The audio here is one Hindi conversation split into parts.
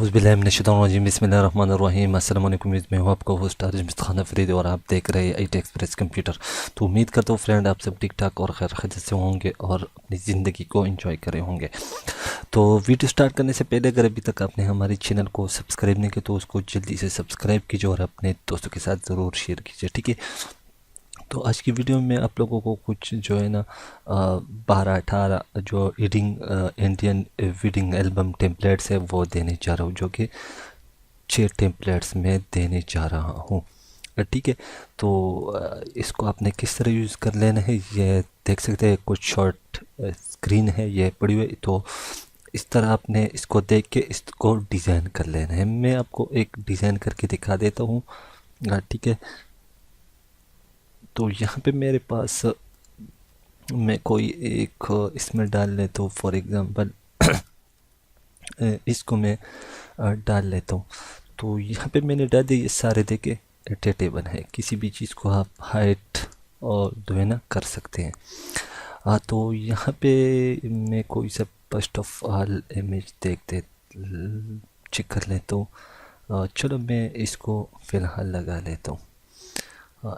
औज़ुबिल्लाहिमिनश्शैतानिर्रजीम बिस्मिल्लाहिर्रहमानिर्रहीम अस्सलाम वालेकुम। मैं हूँ आपका होस्ट आरिज मिस्तान फरीद और आप देख रहे हैं IT एक्सप्रेस कंप्यूटर। तो उम्मीद करता हूँ फ्रेंड आप सब ठीक ठाक और खैर खैरियत से होंगे और अपनी ज़िंदगी को एंजॉय करे होंगे। तो वीडियो स्टार्ट करने से पहले अगर अभी तक आपने हमारे चैनल को सब्सक्राइब नहीं किया तो उसको जल्दी से सब्सक्राइब कीजिए और अपने दोस्तों के साथ ज़रूर शेयर कीजिए, ठीक है। तो आज की वीडियो में आप लोगों को कुछ जो है ना 12-18 जो इंडियन वीडिंग एल्बम टेम्पलेट्स है वो देने जा रहा हूँ, जो कि 6 टेम्पलेट्स में देने जा रहा हूँ, ठीक है। तो इसको आपने किस तरह यूज़ कर लेना है ये देख सकते हैं। कुछ शॉर्ट स्क्रीन है ये पड़ी हुई, तो इस तरह आपने इसको देख के इसको डिज़ाइन कर लेना है। मैं आपको एक डिज़ाइन करके दिखा देता हूँ, ठीक है। तो यहाँ पे मेरे पास मैं कोई एक इसमें डाल लेता हूँ, फॉर एग्ज़ाम्पल इसको मैं डाल लेता हूँ। तो यहाँ पे मैंने डाल दिया, ये सारे देखे टेबल है। किसी भी चीज़ को आप हाइट और जो है ना कर सकते हैं। तो यहाँ पे मैं कोई सा फर्स्ट ऑफ ऑल इमेज देखते चेक कर लेता हूँ। चलो मैं इसको फ़िलहाल लगा लेता हूँ।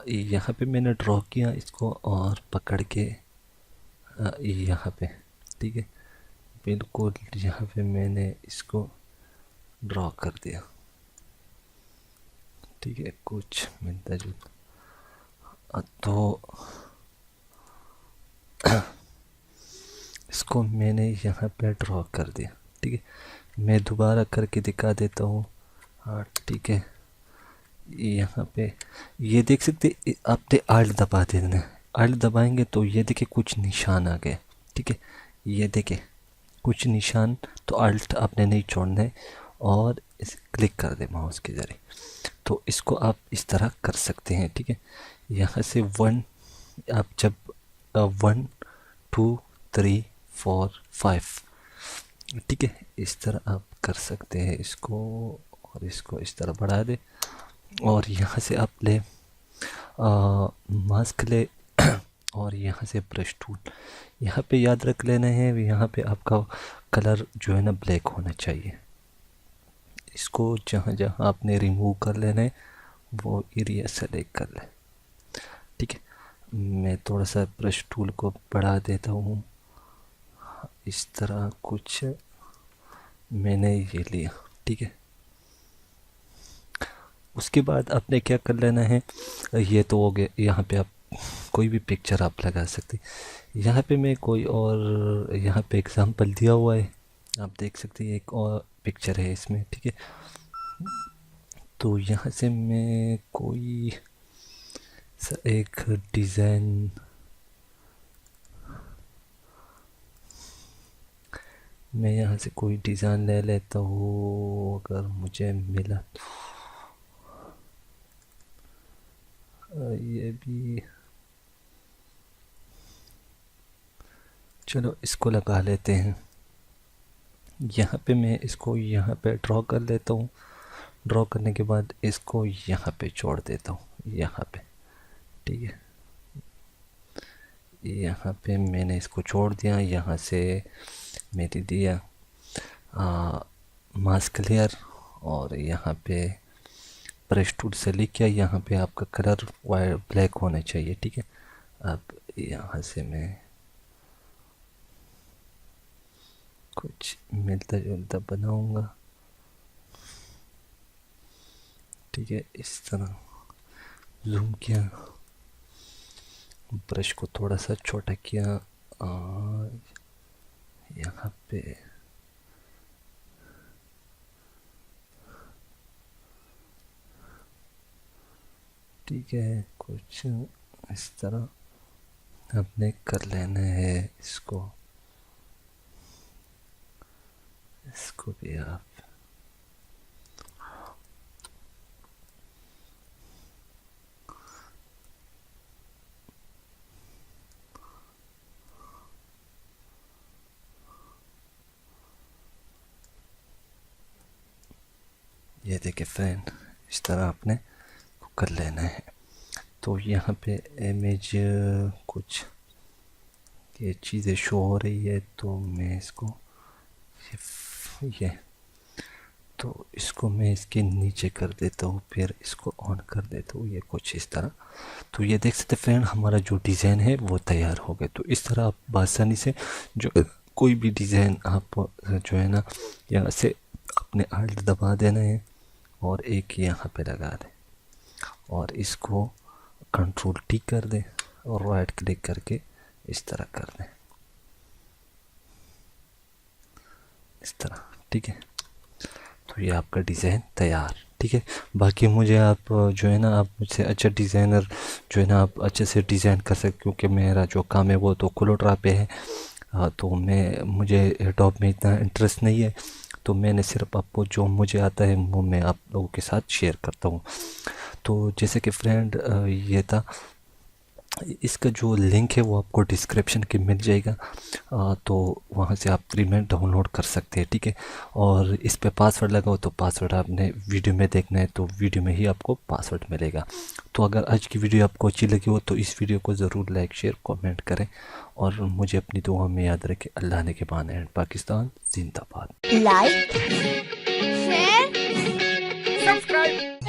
यहाँ पे मैंने ड्रॉ किया इसको और पकड़ के यहाँ पे, ठीक है, बिल्कुल यहाँ पे मैंने इसको ड्रॉ कर दिया, ठीक है, कुछ मिलता जुलता। तो इसको मैंने यहाँ पे ड्रॉ कर दिया, ठीक है। मैं दोबारा करके दिखा देता हूँ, हाँ ठीक है। यहाँ पे ये देख सकते आपने आल्ट दबा देना है। आल्ट दबाएंगे तो ये देखिए कुछ निशान आ गए, ठीक है। ये देखे कुछ निशान, तो आल्ट आपने नहीं छोड़ना है और इसे क्लिक कर दे माउस के ज़रिए। तो इसको आप इस तरह कर सकते हैं, ठीक है। यहाँ से वन, आप जब 1 2 3 4 5, ठीक है, इस तरह आप कर सकते हैं इसको। और इसको इस तरह बढ़ा दे और यहाँ से आप ले मास्क ले और यहाँ से ब्रश टूल। यहाँ पे याद रख लेना है, यहाँ पे आपका कलर जो है ना ब्लैक होना चाहिए। इसको जहाँ जहाँ आपने रिमूव कर लेना है वो एरिया सेलेक्ट कर ले, ठीक है। मैं थोड़ा सा ब्रश टूल को बढ़ा देता हूँ, इस तरह कुछ मैंने ये लिया, ठीक है। उसके बाद आपने क्या कर लेना है, ये तो हो गया। यहाँ पे आप कोई भी पिक्चर आप लगा सकते। यहाँ पे मैं कोई और यहाँ पे एग्जांपल दिया हुआ है, आप देख सकते हैं, एक और पिक्चर है इसमें, ठीक है। तो यहाँ से मैं कोई एक डिज़ाइन मैं यहाँ से कोई डिज़ाइन ले लेता हूँ अगर मुझे मिला तो। ये भी चलो इसको लगा लेते हैं। यहाँ पे मैं इसको यहाँ पे ड्रॉ कर लेता हूँ। ड्रॉ करने के बाद इसको यहाँ पे छोड़ देता हूँ, यहाँ पे, ठीक है। यहाँ पे मैंने इसको छोड़ दिया। यहाँ से मैंने दिया मास्क लेयर और यहाँ पे ब्रश टूल से लिख किया। यहाँ पे आपका कलर वाइट ब्लैक होना चाहिए, ठीक है। अब यहाँ से मैं कुछ मिलता जुलता बनाऊंगा, ठीक है। इस तरह जूम किया, ब्रश को थोड़ा सा छोटा किया और यहाँ पे ठीक है, कुछ इस तरह आपने कर लेना है। इसको भी आप ये देखिए फ्रेंड, इस तरह आपने कर लेना है। तो यहाँ पे इमेज कुछ ये चीज़ें शो हो रही है, तो मैं इसको ये तो इसको मैं इसके नीचे कर देता हूँ, फिर इसको ऑन कर देता हूँ, ये कुछ इस तरह। तो ये देख सकते फ्रेंड हमारा जो डिज़ाइन है वो तैयार हो गया। तो इस तरह आप आसानी से जो कोई भी डिज़ाइन आप जो है ना यहाँ से अपने आल्ट दबा देना है और एक यहाँ पे लगा दें और इसको कंट्रोल टी कर दें और राइट क्लिक करके इस तरह कर दें, इस तरह। ठीक है, तो ये आपका डिज़ाइन तैयार। ठीक है, बाकी मुझे आप जो है ना आप मुझसे अच्छा डिज़ाइनर जो है ना आप अच्छे से डिज़ाइन कर सकते, क्योंकि मेरा जो काम है वो तो कोलोट्रा पे है। तो मुझे एडोब में इतना इंटरेस्ट नहीं है, तो मैंने सिर्फ आपको जो मुझे आता है वो मैं आप लोगों के साथ शेयर करता हूँ। तो जैसे कि फ्रेंड ये था, इसका जो लिंक है वो आपको डिस्क्रिप्शन के मिल जाएगा। तो वहाँ से आप फ्री में डाउनलोड कर सकते हैं। ठीक है, और इस पे पासवर्ड लगाओ तो पासवर्ड आपने वीडियो में देखना है तो वीडियो में ही आपको पासवर्ड मिलेगा। तो अगर आज की वीडियो आपको अच्छी लगी हो तो इस वीडियो को ज़रूर लाइक शेयर कमेंट करें और मुझे अपनी दुआ में याद रखें। अल्लाह ने के बान एंड पाकिस्तान जिंदाबाद। Like share subscribe.